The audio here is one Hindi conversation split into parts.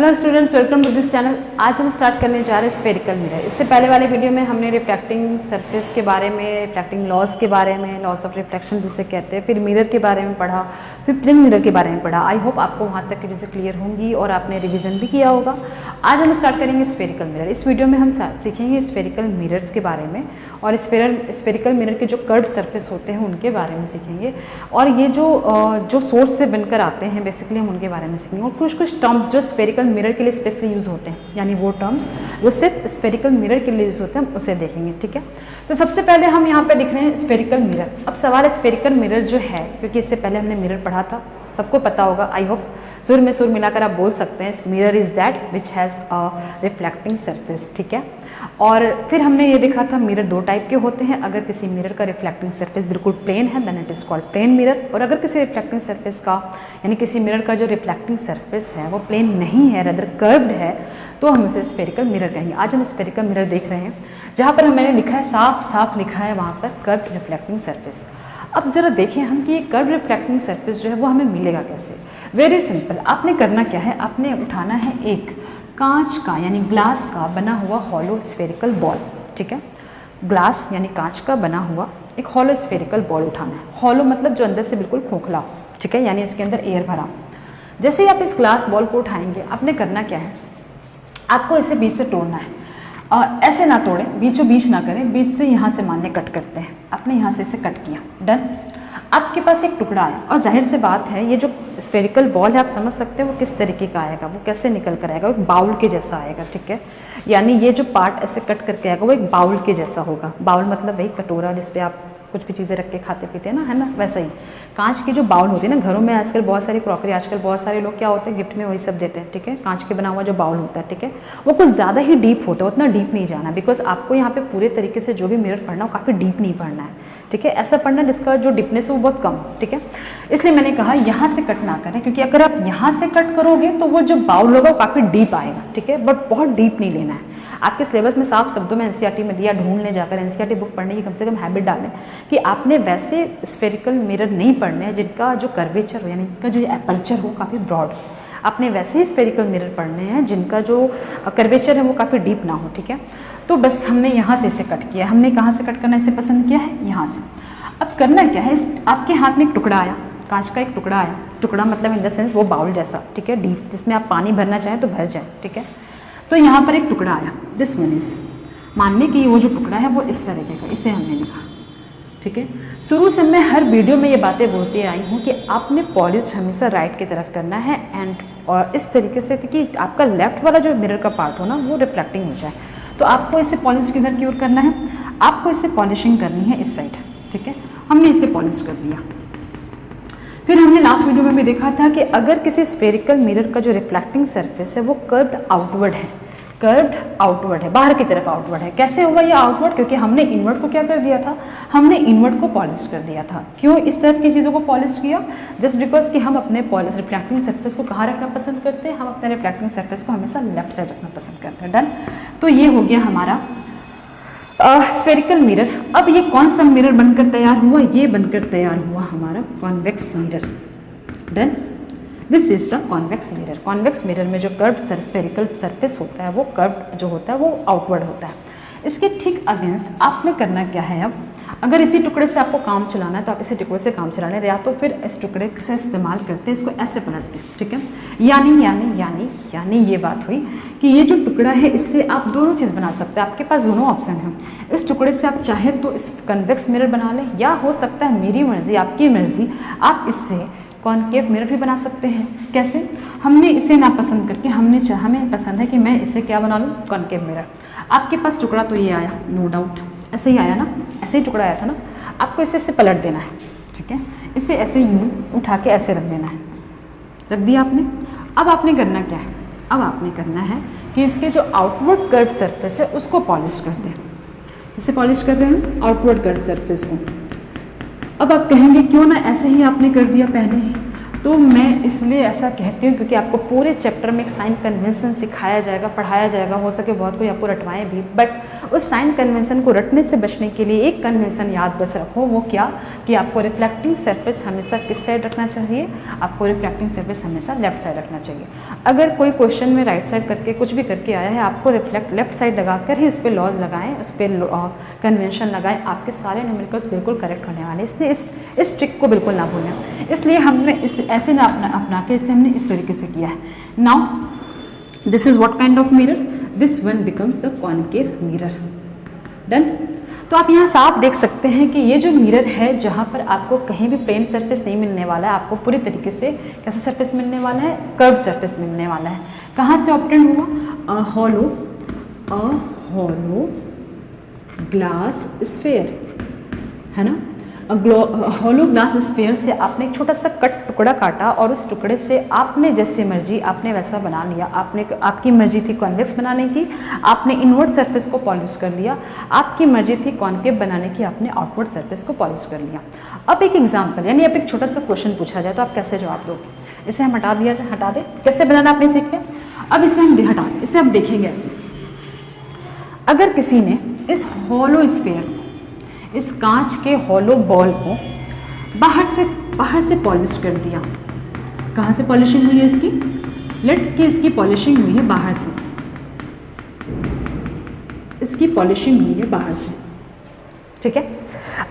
Hello students, welcome to this channel. आज हम स्टार्ट करने जा रहे हैं स्फेरिकल मिरर। इससे पहले वाले वीडियो में हमने रिफ्लेक्टिंग सरफेस के बारे में, रिफ्लेक्टिंग लॉस के बारे में, लॉस ऑफ रिफ्लेक्शन जिसे कहते हैं, फिर मिरर के बारे में पढ़ा, फिर प्लेन मिरर के बारे में पढ़ा। आई होप आपको वहाँ तक की चीज़ें क्लियर होंगी और आपने रिविजन भी किया होगा। आज हम स्टार्ट करेंगे स्फेरिकल मिरर। इस वीडियो में हम सीखेंगे स्फेरिकल मिरर्स के बारे में और स्फेरिकल मिरर के जो कर्व सरफेस होते हैं उनके बारे में सीखेंगे, और ये जो सोर्स से बनकर आते हैं बेसिकली हम उनके बारे में सीखेंगे, और कुछ टर्म्स जो स्फेरिकल मिरर के लिए स्पेशली यूज़ होते हैं, यानी वो टर्म्स जो सिर्फ स्फेरिकल मिरर के लिए यूज़ होते हैं, हम उसे देखेंगे। ठीक है, तो सबसे पहले हम यहाँ पे दिख रहे हैं स्फेरिकल मिरर। अब सवाल है स्फेरिकल मिरर जो है, क्योंकि इससे पहले हमने मिरर पढ़ा था, सबको पता होगा। आई होप सुर में सुर मिलाकर आप बोल सकते हैं mirror is that which has a reflecting surface. ठीक है, और फिर हमने ये देखा था मिरर दो टाइप के होते हैं। अगर किसी मिरर का रिफ्लेक्टिंग सरफेस बिल्कुल प्लेन है then it is called plane mirror, और अगर किसी रिफ्लेक्टिंग सरफेस का यानी किसी मिरर का जो रिफ्लेक्टिंग सरफेस है वो प्लेन नहीं है, रदर कर्व्ड है, तो हम इसे स्फेरिकल मिरर कहेंगे। आज हम स्फेरिकल मिरर देख रहे हैं जहाँ पर मैंने लिखा है, साफ साफ लिखा है वहाँ पर कर्व्ड रिफ्लेक्टिंग सरफेस। अब जरा देखें हम कि ये कर्व रिफ्लेक्टिंग सरफेस जो है वो हमें मिलेगा कैसे। वेरी सिंपल, आपने करना क्या है, आपने उठाना है एक कांच का यानी ग्लास का बना हुआ हॉलो स्फेरिकल बॉल। ठीक है, ग्लास यानी कांच का बना हुआ एक हॉलो स्फेरिकल बॉल उठाना है। हॉलो मतलब जो अंदर से बिल्कुल खोखला हो, ठीक है, यानी इसके अंदर एयर भरा। जैसे ही आप इस ग्लास बॉल को उठाएंगे, आपने करना क्या है, आपको इसे बीच से तोड़ना है। ऐसे ना तोड़ें, बीचों बीच ना करें, बीच से यहाँ से मानने कट करते हैं। आपने यहाँ से इसे कट किया, डन। आपके पास एक टुकड़ा है, और जाहिर से बात है ये जो स्फेरिकल बॉल है आप समझ सकते हैं वो किस तरीके का आएगा, वो कैसे निकल कर आएगा, वो एक बाउल के जैसा आएगा। ठीक है, यानी ये जो पार्ट ऐसे कट करके आएगा वो एक बाउल के जैसा होगा। बाउल मतलब वही कटोरा जिसपे आप कुछ भी चीज़ें रख के खाते पीते हैं ना, है ना, वैसा ही कांच की जो बाउल होती है ना, घरों में आजकल बहुत सारी क्रॉकरी, आजकल बहुत सारे लोग क्या होते हैं गिफ्ट में वही सब देते हैं। ठीक है, कांच के बना हुआ जो बाउल होता है, ठीक है, वो कुछ ज़्यादा ही डीप होता है, उतना डीप नहीं जाना, बिकॉज आपको यहाँ पे पूरे तरीके से जो भी मिरर पढ़ना हो काफ़ी डीप नहीं पढ़ना है। ठीक है, ऐसा पढ़ना जिसका जो डीपनेस है वो बहुत कम। ठीक है, इसलिए मैंने कहा यहाँ से कट ना करें, क्योंकि अगर आप यहाँ से कट करोगे तो वो जो बाउल होगा वो काफ़ी डीप आएगा। ठीक है, बट बहुत डीप नहीं लेना है। आपके सिलेबस में साफ शब्दों में एनसीईआरटी में दिया, ढूंढने जाकर एनसीईआरटी बुक पढ़ने की कम से कम हैबिट डालें कि आपने वैसे स्फेरिकल मिरर नहीं पढ़ने हैं जिनका जो कर्वेचर हो यानी इनका जो एपर्चर हो काफ़ी ब्रॉड। आपने वैसे ही स्फेरिकल मिरर पढ़ने हैं जिनका जो कर्वेचर है वो काफ़ी डीप ना हो। ठीक है, तो बस हमने यहाँ से इसे कट किया। हमने कहाँ से कट करना इसे पसंद किया है, यहाँ से। अब करना क्या है, आपके हाथ में एक टुकड़ा आया, कांच का एक टुकड़ा आया, टुकड़ा मतलब इन द सेंस वो बाउल जैसा, ठीक है, डीप, जिसमें आप पानी भरना चाहें तो भर जाए। ठीक है, तो यहाँ पर एक टुकड़ा आया, दिस वन इज, मानने की वो जो टुकड़ा है वो इस तरीके का, इसे हमने लिखा। ठीक है, शुरू से मैं हर वीडियो में ये बातें बोलती आई हूँ कि आपने पॉलिश हमेशा राइट की तरफ करना है, एंड और इस तरीके से कि आपका लेफ्ट वाला जो मिरर का पार्ट हो ना वो रिफ्लेक्टिंग हो जाए। तो आपको इसे पॉलिश किधर की ओर करना है, आपको इसे पॉलिशिंग करनी है इस साइड। ठीक है, हमने इसे पॉलिश कर दिया। फिर हमने लास्ट वीडियो में भी देखा था कि अगर किसी स्फेरिकल मिरर का जो रिफ्लेक्टिंग सरफेस है वो कर्व्ड आउटवर्ड है, कर्व्ड आउटवर्ड है, बाहर की तरफ आउटवर्ड है। कैसे हुआ ये आउटवर्ड, क्योंकि हमने इनवर्ड को क्या कर दिया था, हमने इनवर्ड को पॉलिश कर दिया था। क्यों इस तरह की चीज़ों को पॉलिश किया, जस्ट बिकॉज कि हम अपने रिफ्लेक्टिंग सरफेस को कहाँ रखना पसंद करते हैं, हम अपने रिफ्लेक्टिंग सरफेस को हमेशा लेफ्ट साइड रखना पसंद करते हैं। डन, तो ये हो गया हमारा स्फेरिकल मिरर। अब ये कौन सा मिरर बनकर तैयार हुआ, ये बनकर तैयार हुआ हमारा convex mirror. Done, this is the convex mirror. Convex mirror में जो कर्व्ड स्फेरिकल सरफेस होता है वो कर्व्ड जो होता है वो आउटवर्ड होता है। इसके ठीक अगेंस्ट आपने करना क्या है, अब अगर इसी टुकड़े से आपको काम चलाना है तो आप इसी टुकड़े से काम चलाने, या तो फिर इस टुकड़े से इस्तेमाल करते हैं, इसको ऐसे पलटते हैं। ठीक है, यानी यानी यानी यानी ये बात हुई कि ये जो टुकड़ा है इससे आप दोनों चीज़ बना सकते हैं, आपके पास दोनों ऑप्शन हैं। इस टुकड़े से आप चाहे तो इस कन्वेक्स मिरर बना लें, या हो सकता है मेरी मर्जी आपकी मर्जी, आप इससे कॉनकेव मिरर भी बना सकते हैं। कैसे, हमने इसे ना पसंद करके हमें पसंद है कि मैं इसे क्या बना लूँ, कॉनकेव मिरर। आपके पास टुकड़ा तो ये आया, नो डाउट ऐसे ही आया ना, ऐसे ही टुकड़ा आया था ना, आपको इसे पलट देना है। ठीक है, इसे ऐसे यूँ उठा के ऐसे रख देना है, रख दिया आपने। अब आपने करना क्या है, अब आपने करना है कि इसके जो आउटवर्ड कर्व सरफेस है उसको पॉलिश कर दें। इसे पॉलिश कर रहे हैं आउटवर्ड कर्व सरफेस को। अब आप कहेंगे क्यों ना ऐसे ही आपने कर दिया पहले ही, तो मैं इसलिए ऐसा कहती हूँ क्योंकि आपको पूरे चैप्टर में एक साइन कन्वेंशन सिखाया जाएगा, पढ़ाया जाएगा, हो सके बहुत कोई आपको रटवाएं भी, बट उस साइन कन्वेंशन को रटने से बचने के लिए एक कन्वेंशन याद बस रखो, वो क्या कि आपको रिफ्लेक्टिंग सरफेस हमेशा किस साइड रखना चाहिए, आपको रिफ्लेक्टिंग सरफेस हमेशा लेफ्ट साइड रखना चाहिए। अगर कोई क्वेश्चन में राइट साइड करके कुछ भी करके आया है, आपको रिफ्लेक्ट लेफ्ट साइड लगाकर ही उस पर लॉज लगाएं, उस पर कन्वेंशन लगाएं, आपके सारे न्यूमेरिकल्स बिल्कुल करेक्ट होने वाले। इसलिए इस ट्रिक को बिल्कुल ना भूलें। इसलिए हमने इस ऐसे ना अपना के इसे हमने इस तरीके से किया है। Now this is what kind of mirror, this one becomes the concave mirror. Done. तो आप यहाँ साफ देख सकते हैं कि ये जो मिरर है, जहाँ पर आपको कहीं भी प्लेन सरफेस नहीं मिलने वाला है, आपको पूरी तरीके से कैसा सरफेस मिलने वाला है, कर्व सरफेस मिलने वाला है। कहाँ से ऑब्टेन हुआ, हॉलो ग्लास स्फेयर, है ना। हॉलो ग्लास स्फेयर से आपने एक छोटा सा टुकड़ा काटा और उस टुकड़े से आपने जैसे मर्जी आपने वैसा बना लिया। आपकी मर्जी थी कॉन्वेक्स बनाने की, आपने इनवर्ड सरफेस को पॉलिश कर लिया। आपकी मर्जी थी कॉन्केव बनाने की, आपने आउटवर्ड सरफेस को पॉलिश कर लिया। अब एक एग्जाम्पल, यानी अब एक छोटा सा क्वेश्चन पूछा जाए तो आप कैसे जवाब दोगे। इसे हम हटा दें, कैसे बनाना आपने सीख लिया। अब इसे हम हटा दें, इसे आप देखेंगे ऐसे। अगर किसी ने इस हॉलो स्फेयर, इस कांच के हॉलो बॉल को बाहर से पॉलिश कर दिया। कहाँ से पॉलिशिंग हुई है इसकी, लेट के इसकी पॉलिशिंग हुई है बाहर से, इसकी पॉलिशिंग हुई है बाहर से, ठीक है।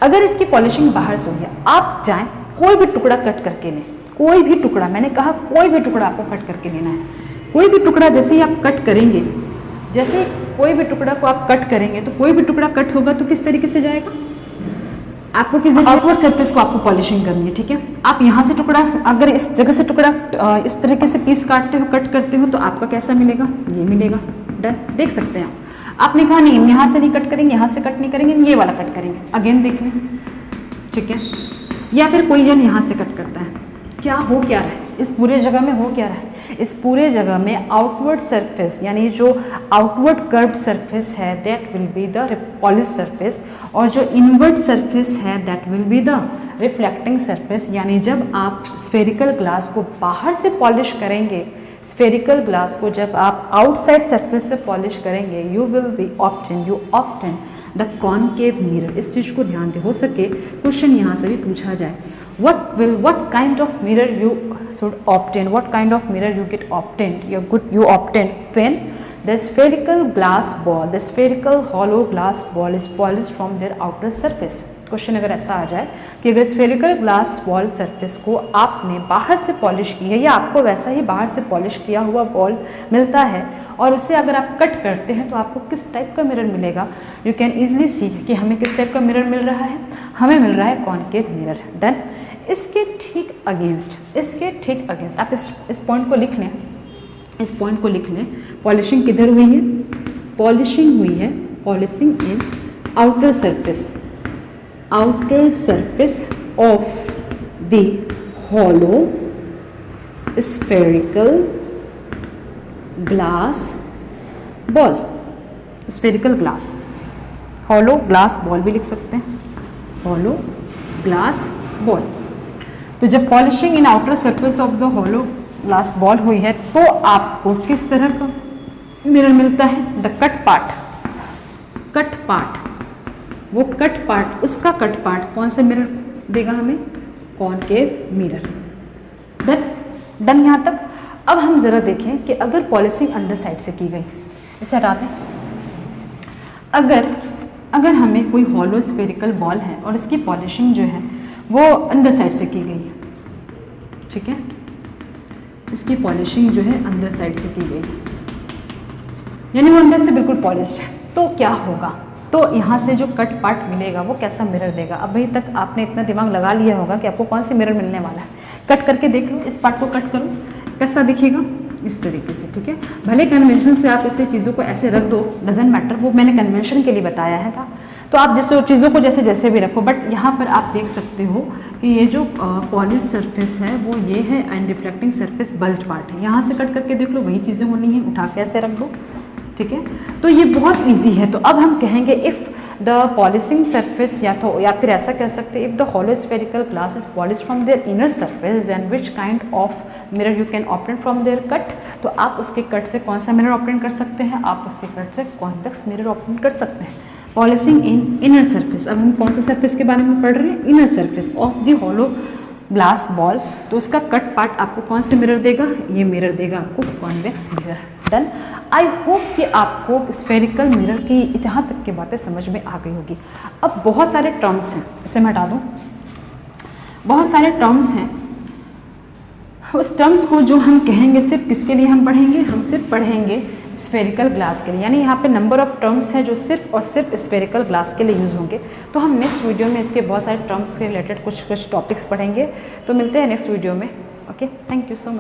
अगर इसकी पॉलिशिंग बाहर से हुई है, आप जाएं कोई भी टुकड़ा कट करके लें, कोई भी टुकड़ा, मैंने कहा कोई भी टुकड़ा आपको कट करके लेना है। कोई भी टुकड़ा जैसे ही आप कट करेंगे, जैसे कोई भी टुकड़ा को आप कट करेंगे तो कोई भी टुकड़ा कट होगा तो किस तरीके से जाएगा, आपको किस आउटवर्ड सरफेस को आपको पॉलिशिंग करनी है, ठीक है। आप यहाँ से टुकड़ा, अगर इस जगह से टुकड़ा इस तरीके से पीस काटते हो, कट करते हो, तो आपका कैसा मिलेगा, ये मिलेगा। डन, देख सकते हैं आपने कहा नहीं यहाँ से नहीं कट करेंगे, यहाँ से कट नहीं करेंगे, ये वाला कट करेंगे, अगेन देख लें, ठीक है। या फिर कोई जन यहाँ से कट करता है, क्या हो क्या रहा है इस पूरे जगह में, हो क्या रहा है इस पूरे जगह में, आउटवर्ड सरफेस यानी जो आउटवर्ड कर्व्ड सरफेस है that will be the polish surface, और जो इनवर्ड सरफेस है that will be the reflecting surface. यानी जब आप स्फेरिकल ग्लास को बाहर से पॉलिश करेंगे, स्फेरिकल ग्लास को जब आप आउटसाइड सरफेस से पॉलिश करेंगे, you obtain the concave mirror. इस चीज़ को ध्यान दे, हो सके क्वेश्चन यहाँ से भी पूछा जाए, what kind of mirror you should obtain, what kind of mirror you get obtained, you obtain when the spherical glass ball, the spherical hollow glass ball is polished from their outer surface। Question अगर ऐसा आ जाए कि अगर स्फेरिकल ग्लास बॉल सरफेस को आपने बाहर से पॉलिश की है, या आपको वैसा ही बाहर से पॉलिश किया हुआ बॉल मिलता है और उसे अगर आप कट करते हैं तो आपको किस टाइप का मिरर मिलेगा, यू कैन ईजिली सी कि हमें किस टाइप का मिरर मिल रहा है, हमें मिल रहा है कॉनकेव मिरर। डन। इसके ठीक अगेंस्ट आप इस पॉइंट को लिख लें, इस पॉइंट को लिख लें। पॉलिशिंग किधर हुई है, पॉलिशिंग हुई है, polishing in outer surface of the hollow spherical glass ball, spherical glass, hollow glass ball भी लिख सकते हैं, हॉलो ग्लास बॉल। तो जब polishing in outer surface of the hollow glass ball हुई है तो आपको किस तरह का मिरर मिलता है, द कट पार्ट, वो कट पार्ट, उसका कट पार्ट कौन सा मिरर देगा हमें, कॉनकेव मिरर। डन यहाँ तक। अब हम जरा देखें कि अगर पॉलिशिंग अंदर साइड से की गई, इसे हटा दें। अगर हमें कोई हॉलो स्फेरिकल बॉल है और इसकी पॉलिशिंग जो है वो अंदर साइड से की गई है, ठीक है, इसकी पॉलिशिंग जो है अंदर साइड से की गई, यानी वो अंदर से बिल्कुल पॉलिश्ड है, तो क्या होगा, तो यहाँ से जो कट पार्ट मिलेगा वो कैसा मिरर देगा। अभी तक आपने इतना दिमाग लगा लिया होगा कि आपको कौन सी मिरर मिलने वाला है। कट करके देख लो, इस पार्ट को कट करो, कैसा दिखेगा, इस तरीके से, ठीक है। भले कन्वेंशन से आप ऐसे चीज़ों को ऐसे रख दो, डजेंट मैटर, वो मैंने कन्वेंशन के लिए बताया है था, तो आप जैसे चीज़ों को जैसे भी रखो। बट यहाँ पर आप देख सकते हो कि ये जो पॉलिश सरफेस है वो ये है and reflecting surface bulged part है। यहाँ से कट करके देख लो, वही चीज़ें होनी है, उठा के ऐसे रख दो, ठीक है। तो ये बहुत ईजी है। तो अब हम कहेंगे इफ़ द पॉलिशिंग सरफेस, या फिर ऐसा कह सकते हैं, if the hollow spherical glass is polish from their inner surface then which kind of mirror you can operate from their cut. तो आप उसके कट से कौन सा मिरर ऑपरेट कर सकते हैं, आप उसके कट से कॉन्वेक्स मिरर ऑपरेट कर सकते हैं। पॉलिशिंग इन इनर सरफेस, अब हम कौन सा सरफेस के बारे में पढ़ रहे हैं, inner surface of the hollow glass ball. तो उसका कट पार्ट आपको कौन से मिरर देगा, ये मिरर देगा आपको convex mirror. Done. I hope कि आपको स्फेरिकल मिरर की यहाँ तक की बातें समझ में आ गई होगी। अब बहुत सारे टर्म्स हैं, इसे मैं हटा दूँ, बहुत सारे टर्म्स हैं, उस टर्म्स को जो हम कहेंगे सिर्फ किसके लिए हम पढ़ेंगे, हम सिर्फ पढ़ेंगे स्फेरिकल ग्लास के लिए, यानी यहाँ पे नंबर ऑफ टर्म्स हैं जो सिर्फ और सिर्फ स्फेरिकल ग्लास के लिए यूज़ होंगे। तो हम नेक्स्ट वीडियो में इसके बहुत सारे टर्म्स के रिलेटेड कुछ टॉपिक्स पढ़ेंगे। तो मिलते हैं नेक्स्ट वीडियो में। Okay, thank you so much.